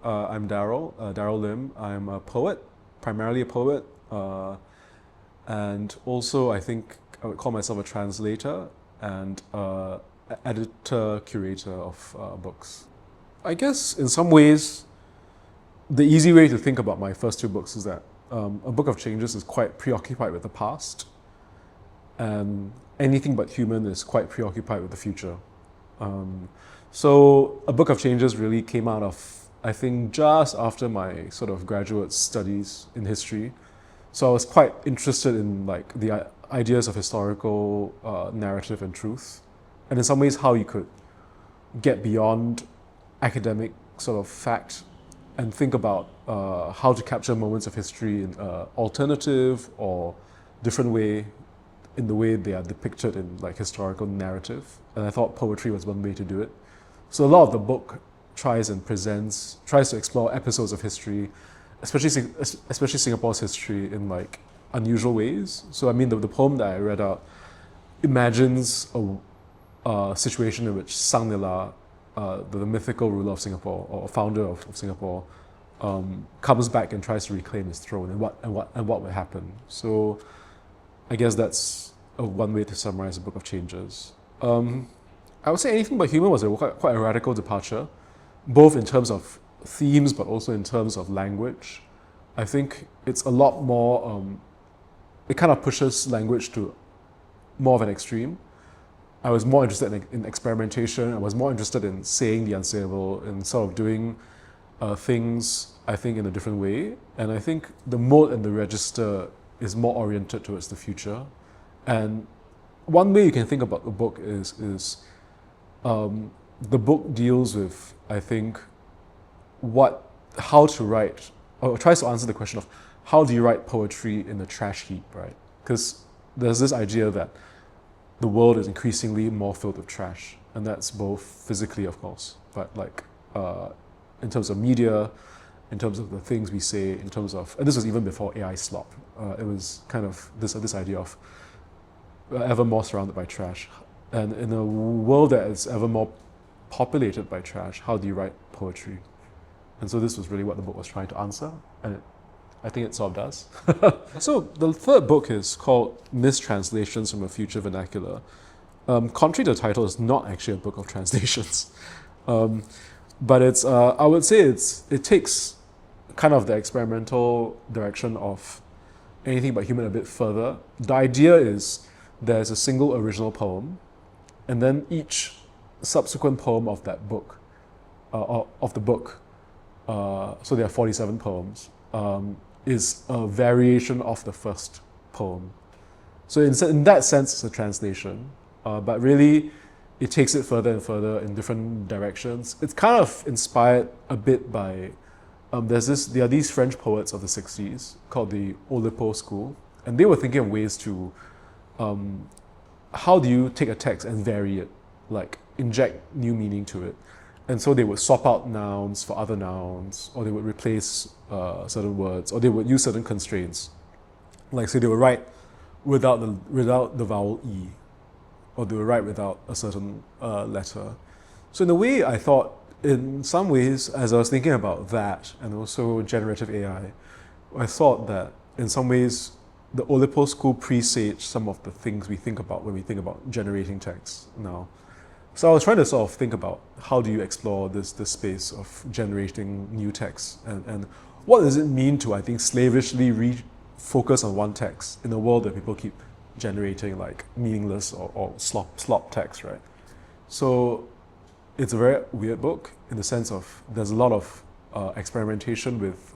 I'm Daryl Lim. I'm a poet, primarily a poet, and also I think I would call myself a translator and editor, curator of books. I guess in some ways, the easy way to think about my first two books is that A Book of Changes is quite preoccupied with the past, and Anything But Human is quite preoccupied with the future. So A Book of Changes really came out of, I think, just after my sort of graduate studies in history. So I was quite interested in like the ideas of historical narrative and truth, and in some ways how you could get beyond academic sort of fact and think about how to capture moments of history in an alternative or different way, in the way they are depicted in like historical narrative. And I thought poetry was one way to do it. So a lot of the book tries to explore episodes of history, especially Singapore's history, in like unusual ways. So I mean, the poem that I read out imagines a situation in which Sang Nila, the mythical ruler of Singapore or founder of Singapore, comes back and tries to reclaim his throne, and what would happen. So I guess that's one way to summarize the Book of Changes. I would say Anything But Human was quite a radical departure, both in terms of themes but also in terms of language. I think it's a lot more, it kind of pushes language to more of an extreme. I was more interested in experimentation. I was more interested in saying the unsayable and sort of doing things, I think, in a different way. And I think the mode and the register is more oriented towards the future. And one way you can think about the book is the book deals with, I think, how to write, or tries to answer the question of how do you write poetry in a trash heap, right? Because there's this idea that the world is increasingly more filled with trash, and that's both physically, of course, but like in terms of media, in terms of the things we say, in terms of, and this was even before AI slop. It was kind of this idea of ever more surrounded by trash, and in a world that is ever more populated by trash, how do you write poetry? And so this was really what the book was trying to answer, and I think it sort of does. So the third book is called Mistranslations from a Future Vernacular. Contrary to the title, it's not actually a book of translations. But it's, I would say it takes kind of the experimental direction of Anything But Human a bit further. The idea is there's a single original poem, and then each subsequent poem of that book, of the book, so there are 47 poems, is a variation of the first poem. So in that sense, it's a translation, but really it takes it further and further in different directions. It's kind of inspired a bit by, there are these French poets of the 60s called the Oulipo school, and they were thinking of ways to, how do you take a text and vary it, like inject new meaning to it. And so they would swap out nouns for other nouns, or they would replace certain words, or they would use certain constraints. Like, say they would write without the vowel E, or they would write without a certain letter. So in a way, I thought, in some ways, as I was thinking about that, and also generative AI, I thought that in some ways, the Oulipo school presaged some of the things we think about when we think about generating text now. So I was trying to sort of think about how do you explore this space of generating new text, and what does it mean to, I think, slavishly focus on one text in a world that people keep generating like meaningless or slop text, right? So it's a very weird book in the sense of there's a lot of experimentation with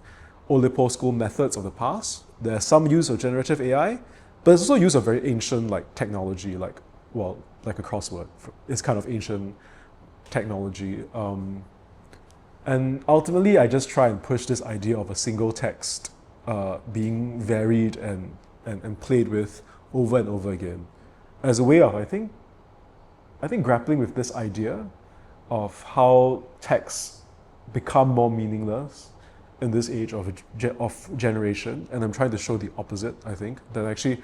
Oulipo school methods of the past. There's some use of generative AI, but there's also use of very ancient like technology, like a crossword. It's kind of ancient technology. And ultimately, I just try and push this idea of a single text being varied and played with over and over again as a way of, I think grappling with this idea of how texts become more meaningless in this age of generation. And I'm trying to show the opposite, I think, that actually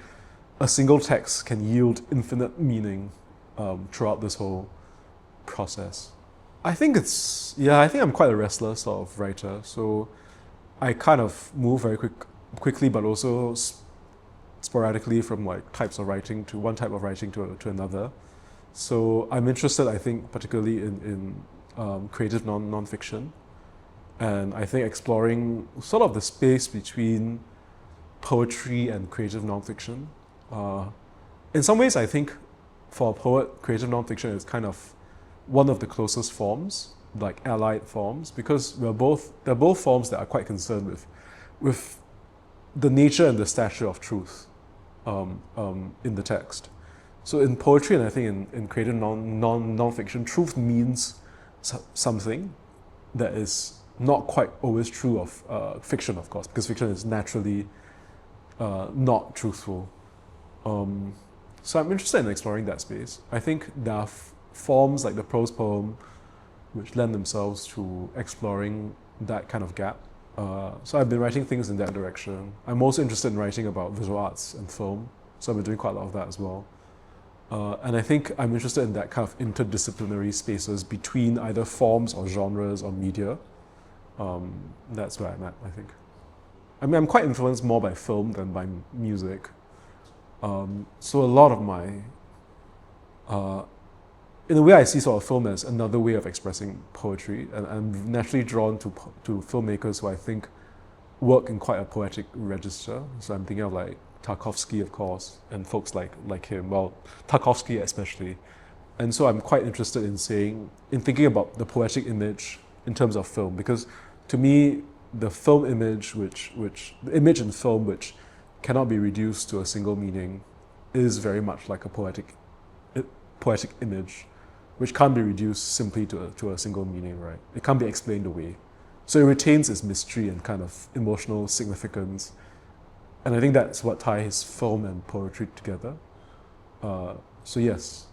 a single text can yield infinite meaning throughout this whole process. I think I think I'm quite a restless sort of writer. So I kind of move very quickly, but also sporadically from like types of writing to one type of writing to another. So I'm interested, I think, particularly in creative non-fiction. And I think exploring sort of the space between poetry and creative nonfiction. In some ways, I think for a poet, creative nonfiction is kind of one of the closest forms, like allied forms, because they're both forms that are quite concerned with the nature and the stature of truth in the text. So in poetry, and I think in creative nonfiction, truth means something that is not quite always true of fiction, of course, because fiction is naturally not truthful. So I'm interested in exploring that space. I think there are forms like the prose poem which lend themselves to exploring that kind of gap. So I've been writing things in that direction. I'm also interested in writing about visual arts and film, so I've been doing quite a lot of that as well. And I think I'm interested in that kind of interdisciplinary spaces between either forms or genres or media. That's where I'm at, I think. I mean, I'm quite influenced more by film than by music. So a lot of my, in a way, I see sort of film as another way of expressing poetry, and I'm naturally drawn to filmmakers who I think work in quite a poetic register. So I'm thinking of like Tarkovsky, of course, and folks like him. Well, Tarkovsky especially, and so I'm quite interested in thinking about the poetic image in terms of film, because to me, the film image, the image in film which cannot be reduced to a single meaning, is very much like a poetic image, which can't be reduced simply to a single meaning, right? It can't be explained away. So it retains its mystery and kind of emotional significance. And I think that's what ties film and poetry together. So yes.